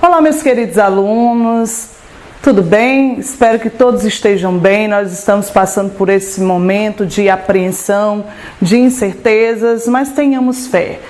Olá, meus queridos alunos, tudo bem? Espero que todos estejam bem. Nós estamos passando por esse momento de apreensão, de incertezas, mas tenhamos fé.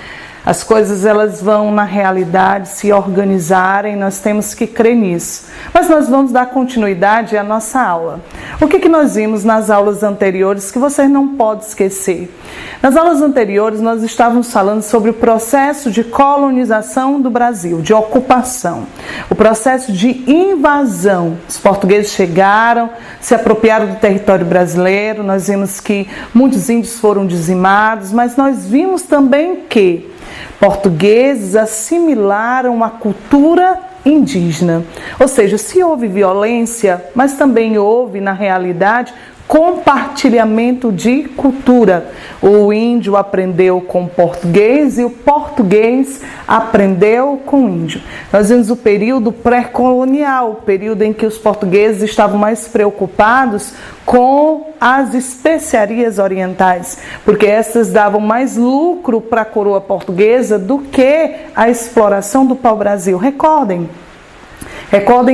As coisas elas vão na realidade se organizarem, nós temos que crer nisso. Mas nós vamos dar continuidade à nossa aula. O que nós vimos nas aulas anteriores que você não pode esquecer? Nas aulas anteriores nós estávamos falando sobre o processo de colonização do Brasil, de ocupação, o processo de invasão. Os portugueses chegaram, se apropriaram do território brasileiro, nós vimos que muitos índios foram dizimados, mas nós vimos também que portugueses assimilaram a cultura indígena. Ou seja, se houve violência, mas também houve, na realidade, compartilhamento de cultura. O índio aprendeu com o português e o português aprendeu com o índio. Nós vimos o período pré-colonial, o período em que os portugueses estavam mais preocupados com as especiarias orientais, porque essas davam mais lucro para a coroa portuguesa do que a exploração do pau-brasil. Recordem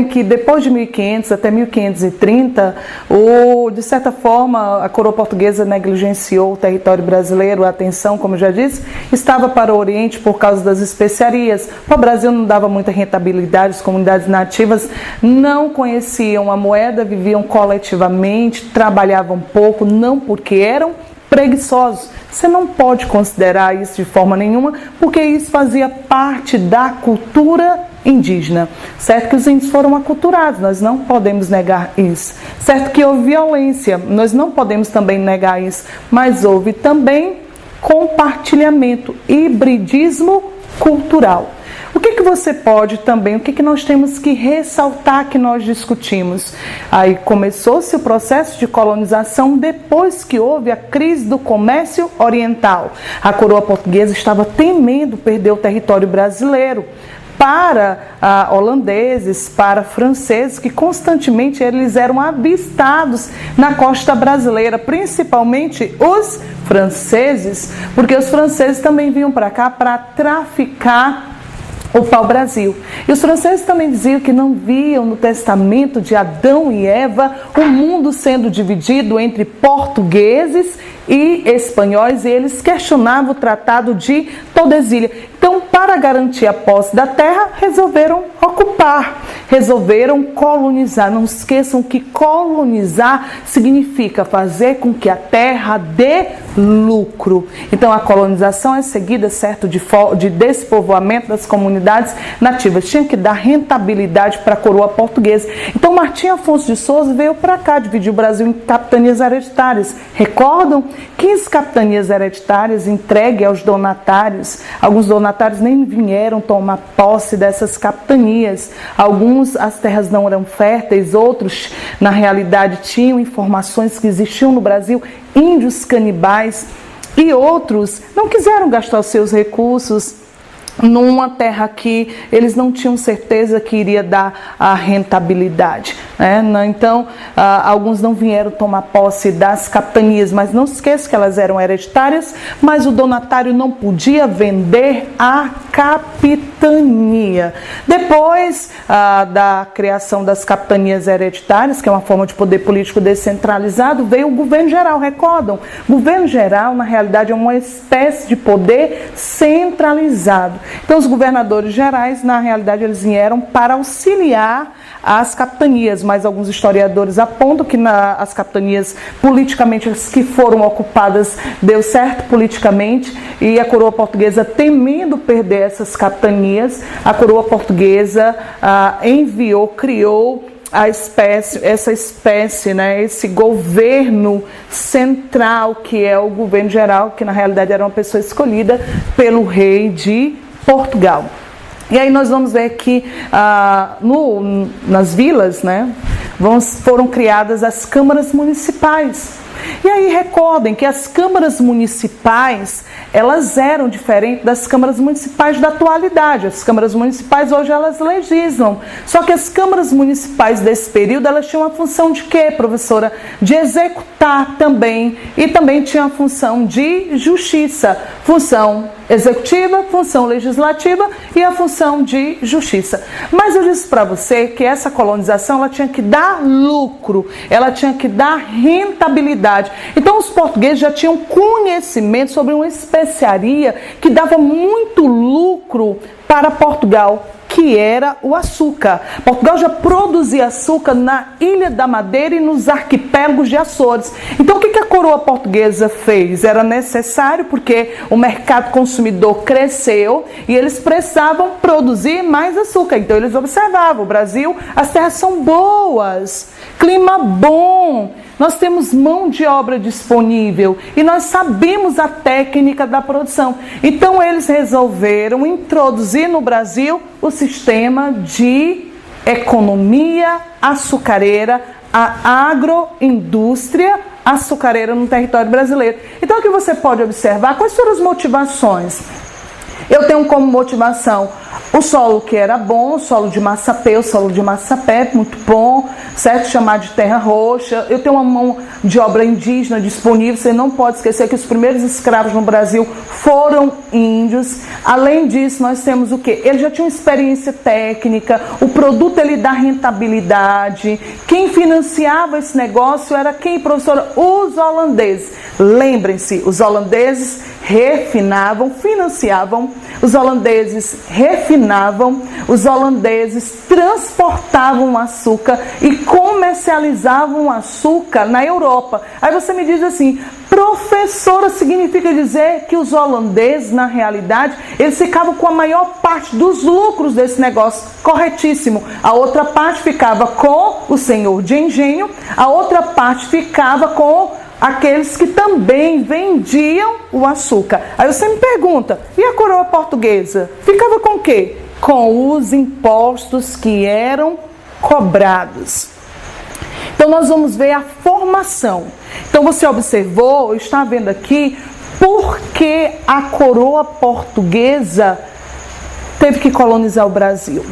que depois de 1500 até 1530, de certa forma, a coroa portuguesa negligenciou o território brasileiro. A atenção, como eu já disse, estava para o Oriente por causa das especiarias. O Brasil não dava muita rentabilidade, as comunidades nativas não conheciam a moeda, viviam coletivamente, trabalhavam pouco, não porque eram preguiçosos. Você não pode considerar isso de forma nenhuma, porque isso fazia parte da cultura indígena. Certo que os índios foram aculturados, nós não podemos negar isso. Certo que houve violência, nós não podemos também negar isso, mas houve também compartilhamento, hibridismo cultural. O que você pode também, o que nós temos que ressaltar que nós discutimos? Aí começou-se o processo de colonização depois que houve a crise do comércio oriental. A coroa portuguesa estava temendo perder o território brasileiro para holandeses, para franceses, que constantemente eles eram avistados na costa brasileira, principalmente os franceses, porque os franceses também vinham para cá para traficar o pau-brasil. E os franceses também diziam que não viam no testamento de Adão e Eva o mundo sendo dividido entre portugueses e espanhóis, e eles questionavam o Tratado de Tordesilhas. Então, para garantir a posse da terra, resolveram ocupar, resolveram colonizar. Não esqueçam que colonizar significa fazer com que a terra dê lucro. Então, a colonização é seguida, certo, de despovoamento das comunidades nativas. Tinha que dar rentabilidade para a coroa portuguesa. Então, Martim Afonso de Souza veio para cá, dividiu o Brasil em capitanias hereditárias. Recordam? 15 capitanias hereditárias entregues aos donatários. Alguns donatários nem vieram tomar posse dessas capitanias. Alguns, as terras não eram férteis, outros, na realidade, tinham informações que existiam no Brasil índios canibais, e outros não quiseram gastar os seus recursos numa terra que eles não tinham certeza que iria dar a rentabilidade, né? Então, alguns não vieram tomar posse das capitanias, mas não se esqueça que elas eram hereditárias, mas o donatário não podia vender a capitania. Depois da criação das capitanias hereditárias, que é uma forma de poder político descentralizado, veio o governo geral. Recordam? O governo geral, na realidade, é uma espécie de poder centralizado. Então, os governadores gerais, na realidade, eles vieram para auxiliar as capitanias, mas alguns historiadores apontam que as capitanias politicamente as que foram ocupadas deu certo politicamente, e a coroa portuguesa, temendo perder essas capitanias, a coroa portuguesa criou essa espécie, né, esse governo central, que é o governo geral, que na realidade era uma pessoa escolhida pelo rei de Portugal. E aí nós vamos ver que nas vilas, né, foram criadas as câmaras municipais. E aí recordem que as câmaras municipais, elas eram diferentes das câmaras municipais da atualidade. As câmaras municipais hoje elas legislam. Só que as câmaras municipais desse período, elas tinham a função de quê, professora? De executar também, e também tinha a função de justiça, função executiva, função legislativa e a função de justiça. Mas eu disse para você que essa colonização ela tinha que dar lucro, ela tinha que dar rentabilidade. Então os portugueses já tinham conhecimento sobre uma especiaria que dava muito lucro para Portugal, que era o açúcar. Portugal já produzia açúcar na Ilha da Madeira e nos arquipélagos de Açores. Então o que a coroa portuguesa fez? Era necessário porque o mercado consumidor cresceu e eles precisavam produzir mais açúcar. Então eles observavam, o Brasil, as terras são boas, clima bom, nós temos mão de obra disponível e nós sabemos a técnica da produção. Então eles resolveram introduzir no Brasil o sistema de economia açucareira, a agroindústria açucareira no território brasileiro. Então o que você pode observar, quais foram as motivações? Eu tenho como motivação o solo que era bom, o solo de massapé, muito bom, certo? Chamado de terra roxa. Eu tenho uma mão de obra indígena disponível, você não pode esquecer que os primeiros escravos no Brasil foram índios. Além disso, nós temos o quê? Eles já tinham experiência técnica, o produto ele dá rentabilidade. Quem financiava esse negócio era quem, professora? Os holandeses. Lembrem-se, os holandeses refinavam, financiavam, os holandeses refinavam, os holandeses transportavam açúcar e comercializavam açúcar na Europa. Aí você me diz assim, professora, significa dizer que os holandeses, na realidade, eles ficavam com a maior parte dos lucros desse negócio? Corretíssimo. A outra parte ficava com o senhor de engenho, a outra parte ficava com aqueles que também vendiam o açúcar. Aí você me pergunta, e a coroa portuguesa? Ficava com o quê? Com os impostos que eram cobrados. Então nós vamos ver a formação. Então você observou, está vendo aqui, por que a coroa portuguesa teve que colonizar o Brasil?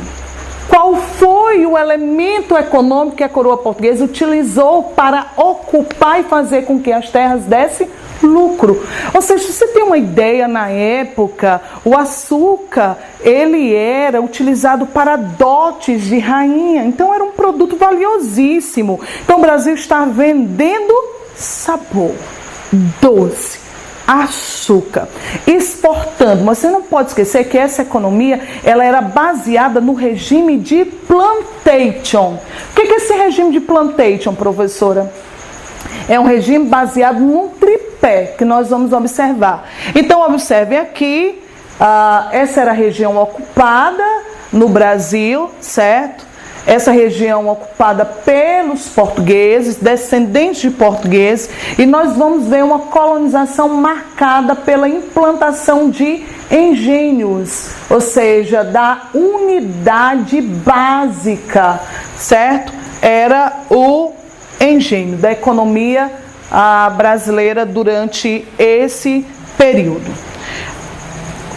Qual foi o elemento econômico que a coroa portuguesa utilizou para ocupar e fazer com que as terras dessem lucro? Ou seja, você tem uma ideia, na época, o açúcar, ele era utilizado para dotes de rainha, então era um produto valiosíssimo. Então o Brasil está vendendo sabor, doce, açúcar, exportando. Mas você não pode esquecer que essa economia ela era baseada no regime de plantation. O que é esse regime de plantation, professora? É um regime baseado num tripé que nós vamos observar. Então observem aqui, essa era a região ocupada no Brasil, certo? Essa região ocupada pelos portugueses, descendentes de portugueses, e nós vamos ver uma colonização marcada pela implantação de engenhos, ou seja, da unidade básica, certo? Era o engenho da economia brasileira durante esse período.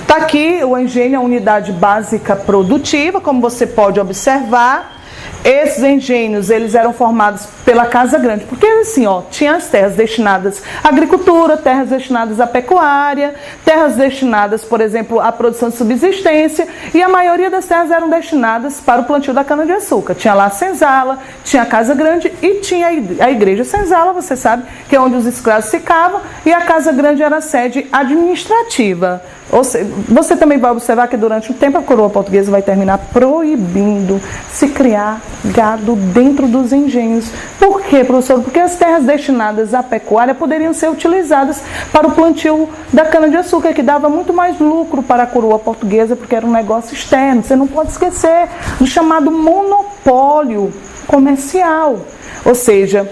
Está aqui o engenho, a unidade básica produtiva, como você pode observar. Esses engenhos, eles eram formados pela Casa Grande, porque assim, ó, tinha as terras destinadas à agricultura, terras destinadas à pecuária, terras destinadas, por exemplo, à produção de subsistência, e a maioria das terras eram destinadas para o plantio da cana-de-açúcar. Tinha lá a senzala, tinha a Casa Grande e tinha a igreja senzala, você sabe, que é onde os escravos ficavam, e a Casa Grande era a sede administrativa. Ou seja, você também vai observar que durante o tempo a coroa portuguesa vai terminar proibindo se criar gado dentro dos engenhos. Por quê, professor? Porque as terras destinadas à pecuária poderiam ser utilizadas para o plantio da cana-de-açúcar, que dava muito mais lucro para a coroa portuguesa, porque era um negócio externo. Você não pode esquecer do chamado monopólio comercial. Ou seja,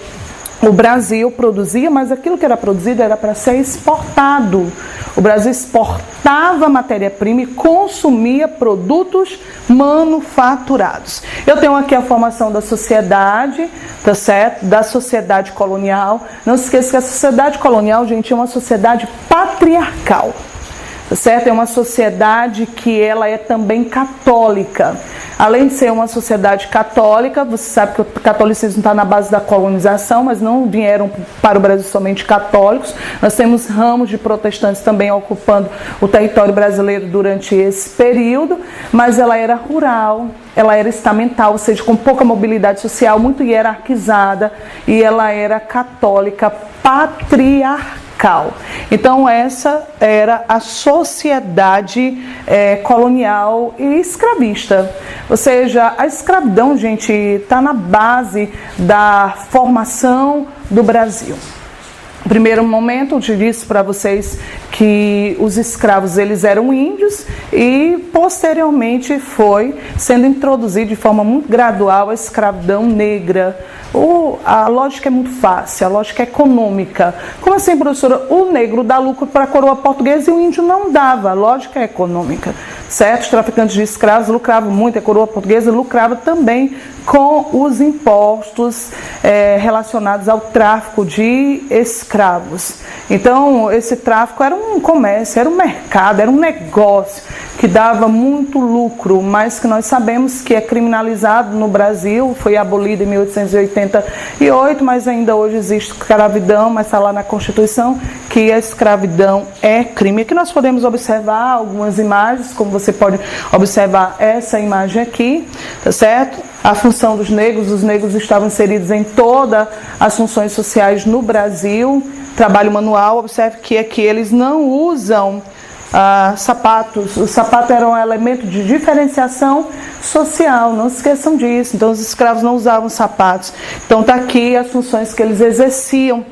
o Brasil produzia, mas aquilo que era produzido era para ser exportado. O Brasil exportava matéria-prima e consumia produtos manufaturados. Eu tenho aqui a formação da sociedade, tá certo? Da sociedade colonial. Não se esqueça que a sociedade colonial, gente, é uma sociedade patriarcal, tá certo? É uma sociedade que ela é também católica. além de ser uma sociedade católica, você sabe que o catolicismo está na base da colonização, mas não vieram para o Brasil somente católicos. Nós temos ramos de protestantes também ocupando o território brasileiro durante esse período, mas ela era rural, ela era estamental, ou seja, com pouca mobilidade social, muito hierarquizada, e ela era católica patriarcal. Então essa era a sociedade colonial e escravista. Ou seja, a escravidão, gente, está na base da formação do Brasil. No primeiro momento, eu disse para vocês que os escravos eles eram índios e posteriormente foi sendo introduzido de forma muito gradual a escravidão negra. A lógica é muito fácil, a lógica é econômica. Como assim, professora? O negro dá lucro para a coroa portuguesa e o índio não dava. A lógica é econômica, certo? Os traficantes de escravos lucravam muito, a coroa portuguesa lucrava também com os impostos relacionados ao tráfico de escravos. Então, esse tráfico era um comércio, era um mercado, era um negócio que dava muito lucro, mas que nós sabemos que é criminalizado no Brasil, foi abolido em 1888, mas ainda hoje existe escravidão, mas está lá na Constituição que a escravidão é crime. Aqui nós podemos observar algumas imagens, como você pode observar essa imagem aqui, tá certo? A função dos negros, os negros estavam inseridos em todas as funções sociais no Brasil. Trabalho manual, observe que aqui eles não usam sapatos. O sapato era um elemento de diferenciação social, não se esqueçam disso. Então os escravos não usavam sapatos. Então está aqui as funções que eles exerciam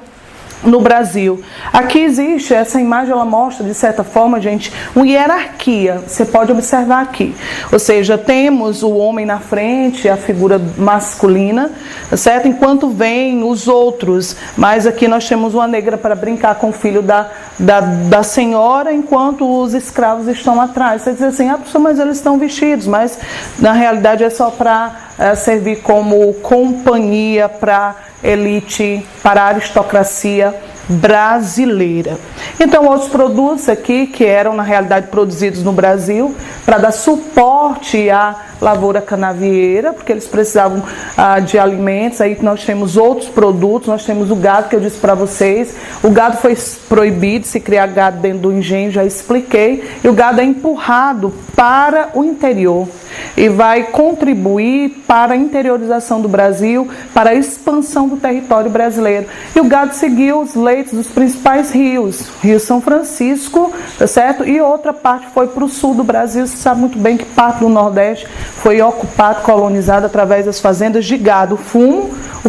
no Brasil. Aqui existe, essa imagem ela mostra de certa forma, gente, uma hierarquia, você pode observar aqui, ou seja, temos o homem na frente, a figura masculina, certo? Enquanto vem os outros, mas aqui nós temos uma negra para brincar com o filho da senhora, enquanto os escravos estão atrás. Você diz assim, professor, mas eles estão vestidos, mas na realidade é só para servir como companhia para elite, para a aristocracia brasileira. Então, outros produtos aqui que eram na realidade produzidos no Brasil para dar suporte à lavoura canavieira, porque eles precisavam de alimentos. Aí nós temos outros produtos, nós temos o gado que eu disse para vocês. O gado foi proibido se criar gado dentro do engenho, já expliquei, e o gado é empurrado para o interior e vai contribuir para a interiorização do Brasil, para a expansão do território brasileiro. E o gado seguiu os leitos dos principais rios, Rio São Francisco, tá certo? E outra parte foi para o sul do Brasil. Você sabe muito bem que parte do Nordeste foi ocupado, colonizado através das fazendas de gado. O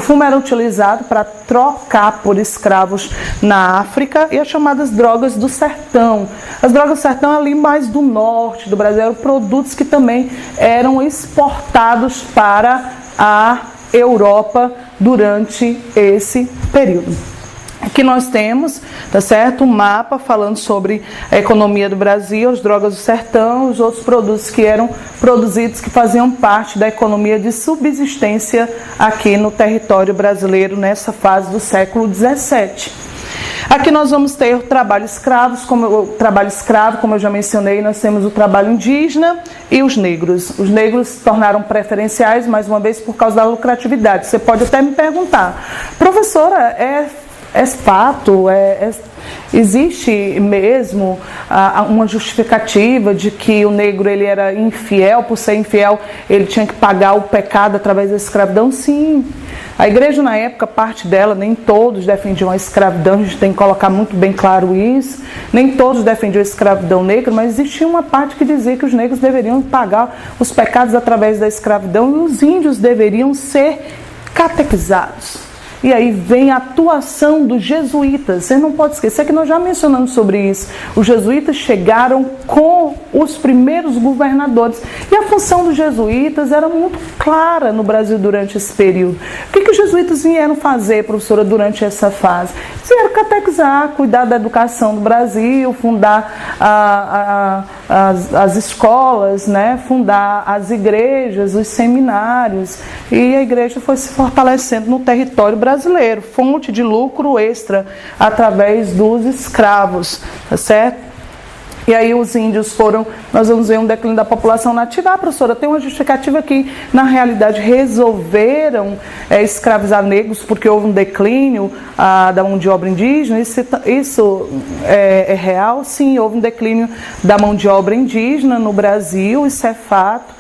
fumo era utilizado para trocar por escravos na África, e as chamadas drogas do sertão. As drogas do sertão ali mais do norte do Brasil eram produtos que também eram exportados para a Europa durante esse período. Aqui nós temos, tá certo, um mapa falando sobre a economia do Brasil, as drogas do sertão, os outros produtos que eram produzidos, que faziam parte da economia de subsistência aqui no território brasileiro nessa fase do século XVII. Aqui nós vamos ter o trabalho escravo, como eu já mencionei, nós temos o trabalho indígena e os negros. Os negros se tornaram preferenciais, mais uma vez, por causa da lucratividade. Você pode até me perguntar, professora, é fato, existe mesmo uma justificativa de que o negro ele era infiel, por ser infiel ele tinha que pagar o pecado através da escravidão? Sim. A igreja na época, parte dela, nem todos defendiam a escravidão, a gente tem que colocar muito bem claro isso, nem todos defendiam a escravidão negra, mas existia uma parte que dizia que os negros deveriam pagar os pecados através da escravidão e os índios deveriam ser catequizados. E aí vem a atuação dos jesuítas. Você não pode esquecer que nós já mencionamos sobre isso. Os jesuítas chegaram com os primeiros governadores. E a função dos jesuítas era muito clara no Brasil durante esse período. O que os jesuítas vieram fazer, professora, durante essa fase? Vieram catequizar, cuidar da educação do Brasil, fundar as escolas, né? Fundar as igrejas, os seminários. E a igreja foi se fortalecendo no território brasileiro, fonte de lucro extra através dos escravos, tá certo? E aí os índios foram, nós vamos ver um declínio da população nativa. Ah, professora, tem uma justificativa que, na realidade, resolveram escravizar negros porque houve um declínio da mão de obra indígena. Isso é real? Sim, houve um declínio da mão de obra indígena no Brasil, isso é fato.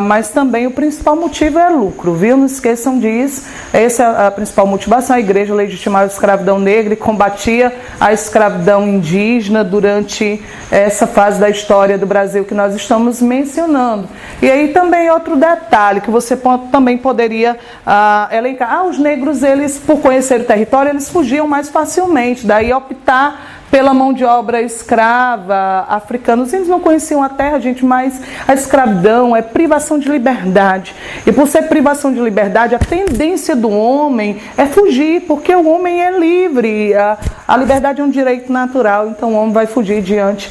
Mas também o principal motivo é lucro, viu? Não esqueçam disso. Essa é a principal motivação. A igreja legitimava a escravidão negra e combatia a escravidão indígena durante essa fase da história do Brasil que nós estamos mencionando. E aí também outro detalhe que você também poderia elencar. Os negros, eles, por conhecer o território, eles fugiam mais facilmente. Daí optar pela mão de obra escrava africana. Os índios não conheciam a terra, gente, mas a escravidão é privação de liberdade. E por ser privação de liberdade, a tendência do homem é fugir, porque o homem é livre. A liberdade é um direito natural, então o homem vai fugir diante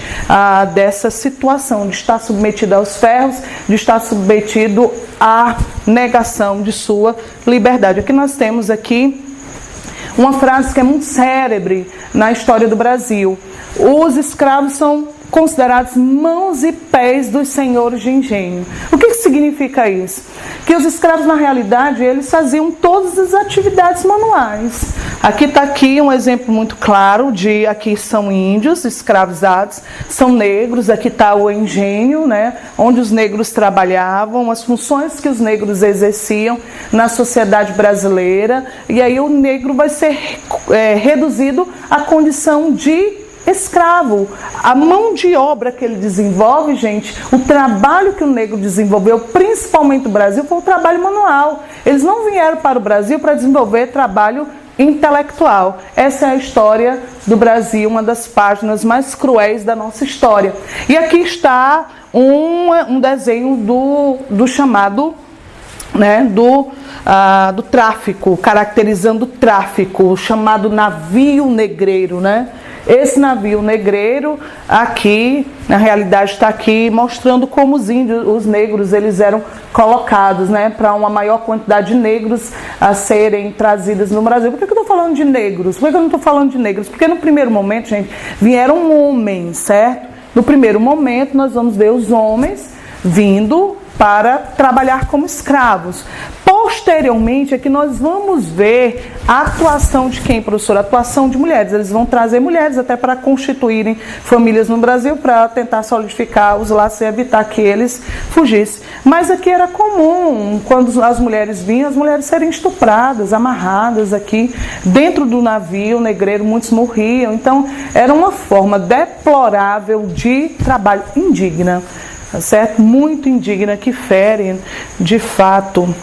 dessa situação de estar submetido aos ferros, de estar submetido à negação de sua liberdade. Aqui nós temos aqui uma frase que é muito célebre na história do Brasil. Os escravos são considerados mãos e pés dos senhores de engenho. O que significa isso? Que os escravos, na realidade, eles faziam todas as atividades manuais. Aqui está um exemplo muito claro de, aqui são índios escravizados, são negros, aqui está o engenho, né, onde os negros trabalhavam, as funções que os negros exerciam na sociedade brasileira, e aí o negro vai ser reduzido à condição de escravo. A mão de obra que ele desenvolve, gente, o trabalho que o negro desenvolveu, principalmente no Brasil, foi o trabalho manual. Eles não vieram para o Brasil para desenvolver trabalho intelectual. Essa é a história do Brasil, uma das páginas mais cruéis da nossa história. E aqui está um desenho do chamado, né, do tráfico, caracterizando o tráfico, chamado navio negreiro, né? Esse navio negreiro aqui, na realidade está aqui mostrando como os índios, os negros, eles eram colocados, né, para uma maior quantidade de negros a serem trazidos no Brasil. Por que eu estou falando de negros? Por que eu não estou falando de negros? Porque no primeiro momento, gente, vieram homens, certo? No primeiro momento nós vamos ver os homens vindo para trabalhar como escravos. Posteriormente é que nós vamos ver a atuação de quem, professor? A atuação de mulheres. Eles vão trazer mulheres até para constituírem famílias no Brasil, para tentar solidificar os laços e evitar que eles fugissem. Mas aqui era comum, quando as mulheres vinham, as mulheres serem estupradas, amarradas aqui dentro do navio negreiro, muitos morriam. Então era uma forma deplorável de trabalho, indigna, certo? Muito indigna, que fere de fato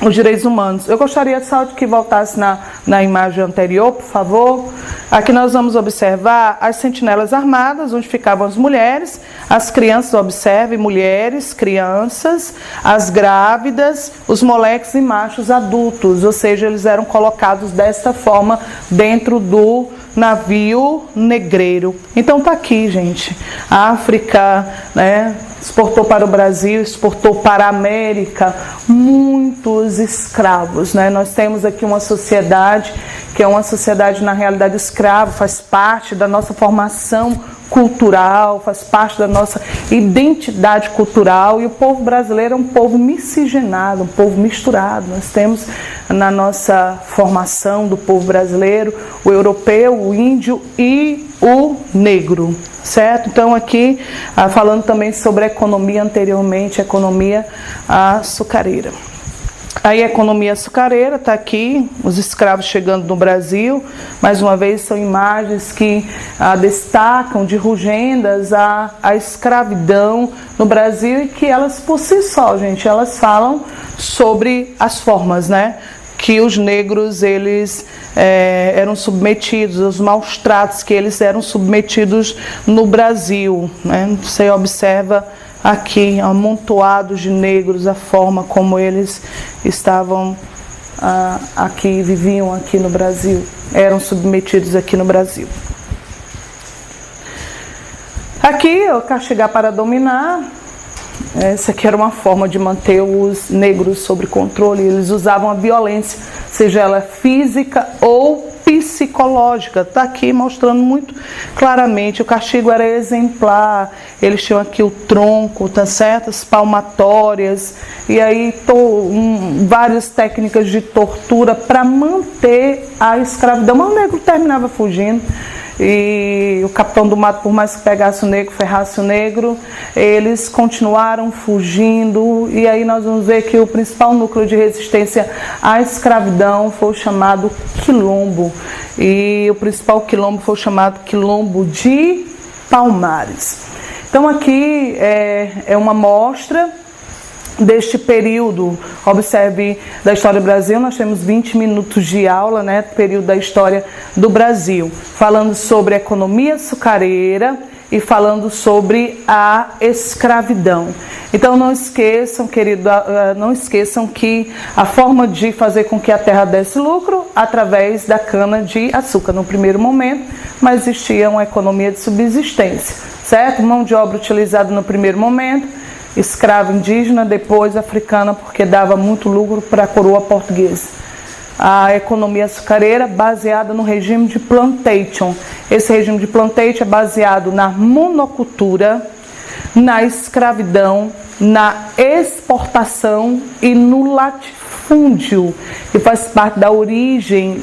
os direitos humanos. Eu gostaria só de que voltasse na imagem anterior, por favor. Aqui nós vamos observar as sentinelas armadas, onde ficavam as mulheres, as crianças, observem, mulheres, crianças, as grávidas, os moleques e machos adultos, ou seja, eles eram colocados desta forma dentro do navio negreiro. Então tá aqui, gente, a África, né, exportou para o Brasil, exportou para a América muitos escravos, né? Nós temos aqui uma sociedade que é uma sociedade, na realidade, escrava, faz parte da nossa formação cultural, faz parte da nossa identidade cultural, e o povo brasileiro é um povo miscigenado, um povo misturado. Nós temos na nossa formação do povo brasileiro o europeu, o índio e o negro, certo? Então aqui, falando também sobre a economia anteriormente, a economia açucareira. Aí a economia açucareira está aqui, os escravos chegando no Brasil. Mais uma vez, são imagens que destacam de rugendas a escravidão no Brasil, e que elas por si só, gente, elas falam sobre as formas, né, que os negros eles eram submetidos, os maus tratos que eles eram submetidos no Brasil, né? Você observa aqui amontoados de negros, a forma como eles estavam aqui, viviam aqui no Brasil, eram submetidos aqui no Brasil. Aqui, o castigar para dominar. Essa aqui era uma forma de manter os negros sob controle. Eles usavam a violência, seja ela física ou psicológica, psicológica. Está aqui mostrando muito claramente, o castigo era exemplar, eles tinham aqui o tronco, tá certo? As palmatórias, e aí várias técnicas de tortura para manter a escravidão. Mas o negro terminava fugindo. E o capitão do mato, por mais que pegasse o negro, ferrasse o negro, eles continuaram fugindo. E aí nós vamos ver que o principal núcleo de resistência à escravidão foi o chamado quilombo. E o principal quilombo foi o chamado quilombo de Palmares. Então aqui é uma amostra deste período. Observe, da história do Brasil, nós temos 20 minutos de aula, né, período da história do Brasil, falando sobre a economia açucareira e falando sobre a escravidão. Então não esqueçam, querido, não esqueçam que a forma de fazer com que a terra desse lucro através da cana de açúcar no primeiro momento, mas existia uma economia de subsistência, certo? Mão de obra utilizada no primeiro momento, escravo indígena, depois africana, porque dava muito lucro para a coroa portuguesa. A economia açucareira baseada no regime de plantation. Esse regime de plantation é baseado na monocultura, na escravidão, na exportação e no latifúndio, que faz parte da origem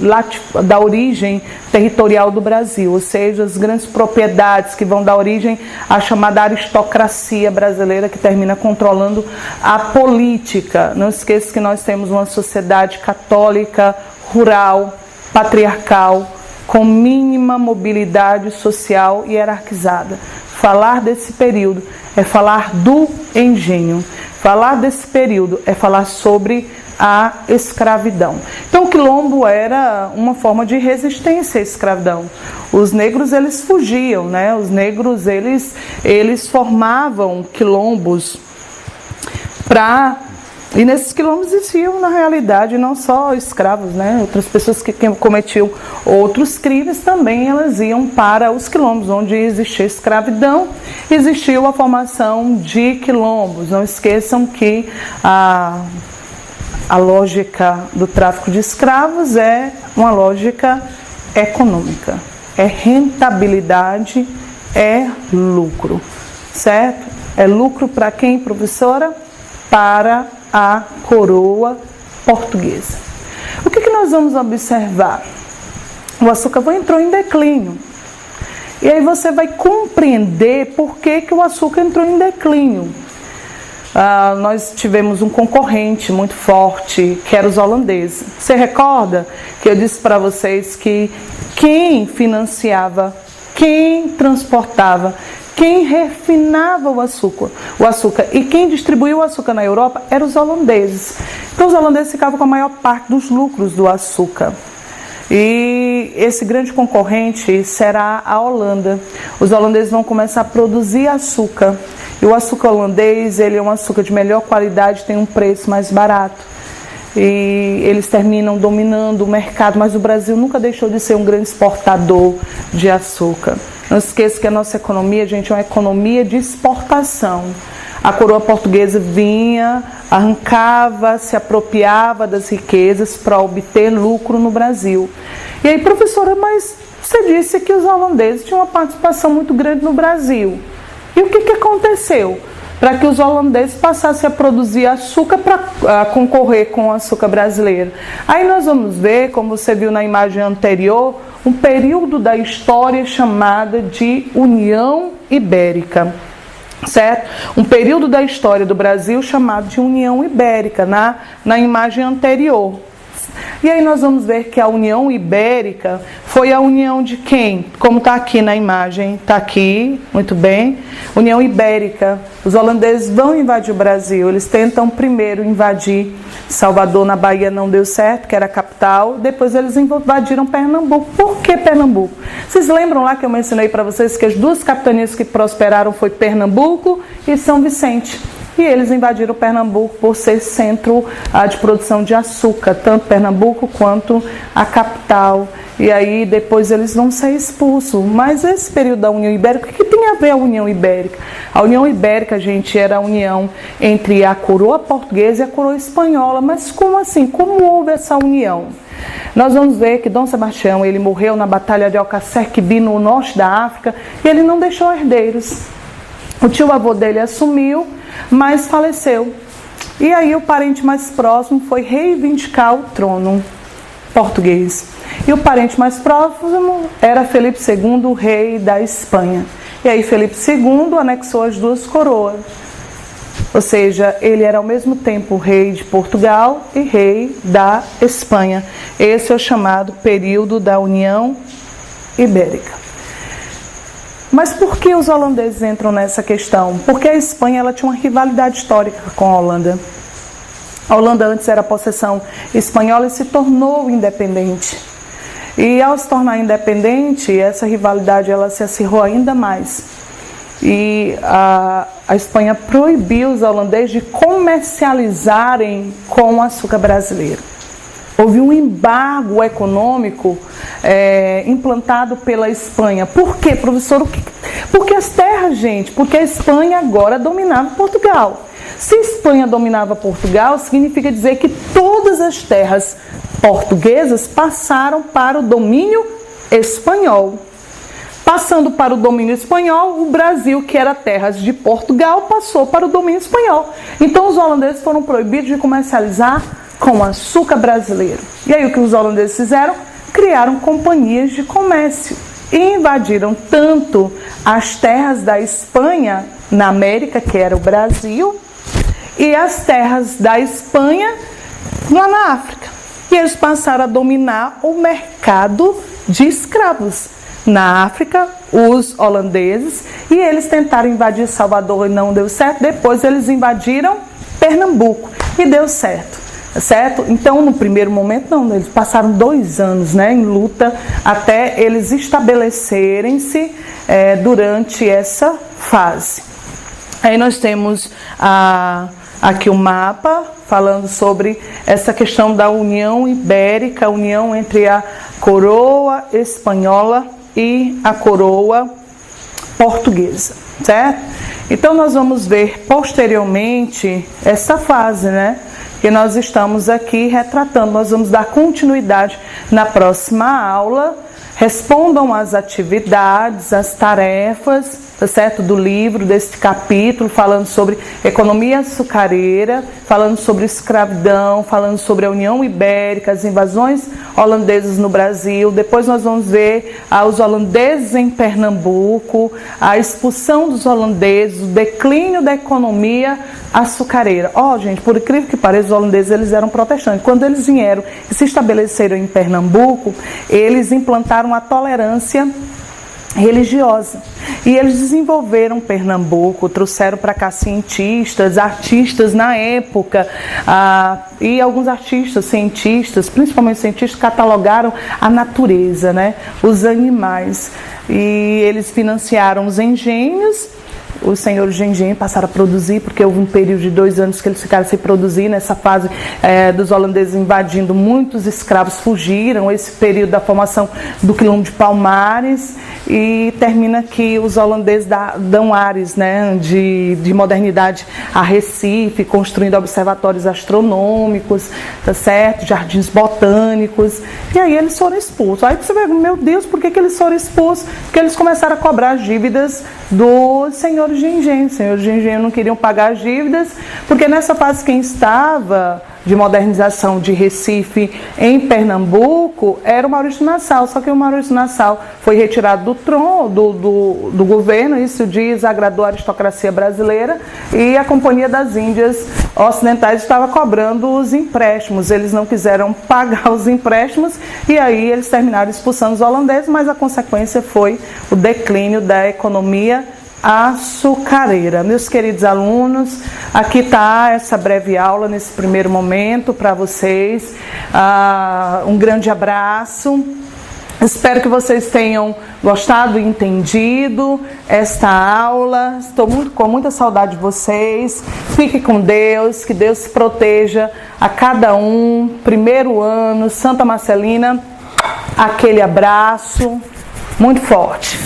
territorial do Brasil, ou seja, as grandes propriedades que vão dar origem à chamada aristocracia brasileira, que termina controlando a política. Não esqueça que nós temos uma sociedade católica, rural, patriarcal, com mínima mobilidade social e hierarquizada. Falar desse período é falar do engenho. Falar desse período é falar sobre a escravidão. Então o quilombo era uma forma de resistência à escravidão. Os negros, eles fugiam, né? Os negros, eles formavam quilombos e nesses quilombos existiam, na realidade, não só escravos, né? Outras pessoas que cometiam outros crimes também, elas iam para os quilombos, onde existia escravidão, existiu a formação de quilombos. Não esqueçam que a lógica do tráfico de escravos é uma lógica econômica. É rentabilidade, é lucro, certo? É lucro para quem, professora? Para a coroa portuguesa. O que nós vamos observar? O açúcar entrou em declínio. E aí você vai compreender por que o açúcar entrou em declínio. Nós tivemos um concorrente muito forte, que era os holandeses. Você recorda que eu disse para vocês que quem financiava, quem transportava, quem refinava o açúcar e quem distribuiu o açúcar na Europa eram os holandeses. Então os holandeses ficavam com a maior parte dos lucros do açúcar. E esse grande concorrente será a Holanda. Os holandeses vão começar a produzir açúcar. E o açúcar holandês, ele é um açúcar de melhor qualidade, tem um preço mais barato. E eles terminam dominando o mercado, mas o Brasil nunca deixou de ser um grande exportador de açúcar. Não esqueça que a nossa economia, gente, é uma economia de exportação. A coroa portuguesa vinha, arrancava, se apropriava das riquezas para obter lucro no Brasil. E aí, professora, mas você disse que os holandeses tinham uma participação muito grande no Brasil. E o que aconteceu? Para que os holandeses passassem a produzir açúcar para concorrer com o açúcar brasileiro. Aí nós vamos ver, como você viu na imagem anterior, um período da história chamada de União Ibérica, certo? Um período da história do Brasil chamado de União Ibérica, na imagem anterior. E aí nós vamos ver que a União Ibérica foi a união de quem? Como está aqui na imagem, está aqui, muito bem. União Ibérica. Os holandeses vão invadir o Brasil. Eles tentam primeiro invadir Salvador, na Bahia, não deu certo, que era a capital. Depois eles invadiram Pernambuco. Por que Pernambuco? Vocês lembram lá que eu mencionei para vocês que as duas capitanias que prosperaram foi Pernambuco e São Vicente. e eles invadiram Pernambuco por ser centro de produção de açúcar, tanto Pernambuco quanto a capital. E aí depois eles vão ser expulsos. Mas esse período da União Ibérica, o que tem a ver a União Ibérica? A União Ibérica, gente, era a união entre a coroa portuguesa e a coroa espanhola. Mas como assim? Como houve essa união? Nós vamos ver que Dom Sebastião, ele morreu na Batalha de Alcácer Quibir, no norte da África, e ele não deixou herdeiros. O tio-avô dele assumiu, mas faleceu. E aí o parente mais próximo foi reivindicar o trono português. E o parente mais próximo era Felipe II, rei da Espanha. E aí Felipe II anexou as duas coroas. Ou seja, ele era ao mesmo tempo rei de Portugal e rei da Espanha. Esse é o chamado período da União Ibérica. Mas por que os holandeses entram nessa questão? Porque a Espanha ela tinha uma rivalidade histórica com a Holanda. A Holanda antes era possessão espanhola e se tornou independente. E ao se tornar independente, essa rivalidade ela se acirrou ainda mais. E a Espanha proibiu os holandeses de comercializarem com o açúcar brasileiro. Houve um embargo econômico implantado pela Espanha. Por quê, professor? Porque as terras, gente, porque a Espanha agora dominava Portugal. Se a Espanha dominava Portugal, significa dizer que todas as terras portuguesas passaram para o domínio espanhol. Passando para o domínio espanhol, o Brasil, que era terras de Portugal, passou para o domínio espanhol. Então os holandeses foram proibidos de comercializar com açúcar brasileiro. E aí o que os holandeses fizeram? Criaram companhias de comércio e invadiram tanto as terras da Espanha na América, que era o Brasil, e as terras da Espanha lá na África. E eles passaram a dominar o mercado de escravos. Na África, os holandeses, e eles tentaram invadir Salvador e não deu certo. Depois eles invadiram Pernambuco e deu certo. Certo? Então, no primeiro momento, não, eles passaram 2 anos em luta até eles estabelecerem-se durante essa fase. Aí nós temos aqui o mapa falando sobre essa questão da União Ibérica, a união entre a coroa espanhola e a coroa portuguesa, certo? Então nós vamos ver posteriormente essa fase, que nós estamos aqui retratando. Nós vamos dar continuidade na próxima aula. Respondam às atividades, às tarefas, tá certo? Do livro, deste capítulo, falando sobre economia açucareira, falando sobre escravidão, falando sobre a União Ibérica, as invasões holandesas no Brasil. Depois nós vamos ver os holandeses em Pernambuco, a expulsão dos holandeses, o declínio da economia açucareira. Gente, por incrível que pareça, os holandeses eles eram protestantes. Quando eles vieram e se estabeleceram em Pernambuco, eles implantaram a tolerância religiosa. E eles desenvolveram Pernambuco, trouxeram para cá cientistas, artistas na época, e alguns artistas, cientistas, principalmente cientistas, catalogaram a natureza, os animais. E eles financiaram os engenhos. Os senhores de engenho passaram a produzir, porque houve um período de 2 anos que eles ficaram sem produzir. Nessa fase dos holandeses invadindo, muitos escravos fugiram. Esse período da formação do quilombo de Palmares, e termina que os holandeses dão ares de modernidade a Recife, construindo observatórios astronômicos, tá certo? Jardins botânicos. E aí eles foram expulsos. Aí você vê, meu Deus, por que eles foram expulsos? Porque eles começaram a cobrar as dívidas dos senhores de engenho. Os senhores de engenho não queriam pagar as dívidas, porque nessa fase quem estava de modernização de Recife em Pernambuco era o Maurício Nassau. Só que o Maurício Nassau foi retirado do trono, do governo. Isso desagradou a aristocracia brasileira, e a Companhia das Índias Ocidentais estava cobrando os empréstimos. Eles não quiseram pagar os empréstimos, e aí eles terminaram expulsando os holandeses, mas a consequência foi o declínio da economia açucareira. Meus queridos alunos, aqui está essa breve aula nesse primeiro momento para vocês. Um grande abraço Espero que vocês tenham gostado e entendido esta aula. Estou com muita saudade de vocês. Fique com Deus, que Deus proteja a cada um. Primeiro ano, Santa Marcelina, aquele abraço muito forte.